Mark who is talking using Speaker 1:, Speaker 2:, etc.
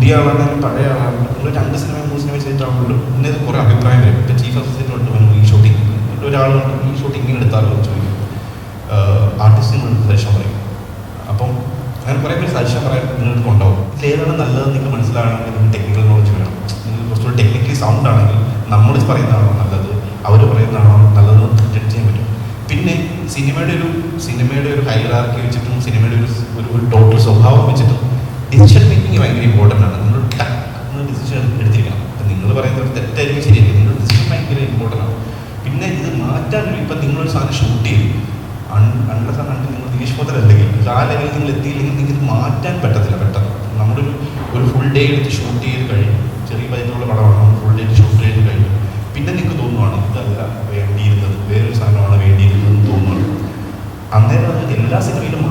Speaker 1: പുതിയ ആളാണെങ്കിലും പഴയ ആളാണെങ്കിലും നിങ്ങൾ 2 സിനിമ 3 സിനിമ ചെയ്തിട്ടാണല്ലോ പിന്നെ കുറേ അഭിപ്രായം വരും. ഇപ്പം ചീഫ് അസിസ്റ്റൻ്റ് തൊട്ട് വന്നു ഈ ഷൂട്ടിങ് ഒരാൾ ഈ ഷൂട്ടിങ് ഇങ്ങനെ എടുത്താലോ ചോദിക്കും, ആർട്ടിസ്റ്റിന് സജഷൻ പറയും. അപ്പം അങ്ങനെ കുറേ പേര് സജഷൻ പറയാൻ നിങ്ങൾക്ക് ഉണ്ടാവും. ഇതിലേതാണ് നല്ലതെന്ന് നിങ്ങൾക്ക് മനസ്സിലാകണമെങ്കിൽ നിങ്ങൾ ടെക്നിക്കൽ നോളജ് വേണം. നിങ്ങൾ കുറച്ചുകൂടി ടെക്നിക്കലി സൗണ്ട് ആണെങ്കിൽ നമ്മൾ പറയുന്നതാണോ നല്ലത് അവർ പറയുന്നതാണോ നല്ലതെന്ന് ജഡ്ജ് ചെയ്യാൻ പറ്റും. പിന്നെ സിനിമയുടെ ഒരു ഹൈറാർക്കി വെച്ചിട്ടും സിനിമയുടെ ഒരു ടോട്ടൽ സ്വഭാവം വെച്ചിട്ടും ഡിസിഷൻ മേക്കിംഗ് ഭയങ്കര ഇമ്പോർട്ടൻ്റ് ആണ്. നിങ്ങൾ ടക്ക് ഡിസിഷൻ എടുത്തിരിക്കണം. അപ്പം നിങ്ങൾ പറയുന്നത് തെറ്റായിരിക്കും ശരിയായിരിക്കും, നിങ്ങളുടെ ഡിസിഷൻ ഭയങ്കര ഇമ്പോർട്ടൻ്റ് ആണ്. പിന്നെ ഇത് മാറ്റാനൊരു ഇപ്പം നിങ്ങളൊരു സാധനം ഷൂട്ട് ചെയ്തു അൺലെസ് നിങ്ങൾ ദിനേശ് പോത്തലല്ലെങ്കിൽ ആ ലെവലിൽ നിങ്ങൾ എത്തിയില്ലെങ്കിൽ നിങ്ങൾക്ക് മാറ്റാൻ പറ്റത്തില്ല പെട്ടെന്ന്. ഒരു ഫുൾ ഡേ എടുത്ത് ഷൂട്ട് ചെയ്ത് കഴിഞ്ഞു, ചെറിയ ബജറ്റുള്ള പടമാണ്, ഫുൾ ഡേ ഷൂട്ട് ചെയ്ത് കഴിഞ്ഞു, പിന്നെ നിങ്ങൾക്ക് തോന്നുവാണ് ഇതല്ല വേണ്ടിയിരുന്നത്, വേറൊരു സാധനമാണ് വേണ്ടിയിരുന്നതെന്ന് തോന്നുവാണ്. അന്നേരം അത് എല്ലാ സിനിമയിലും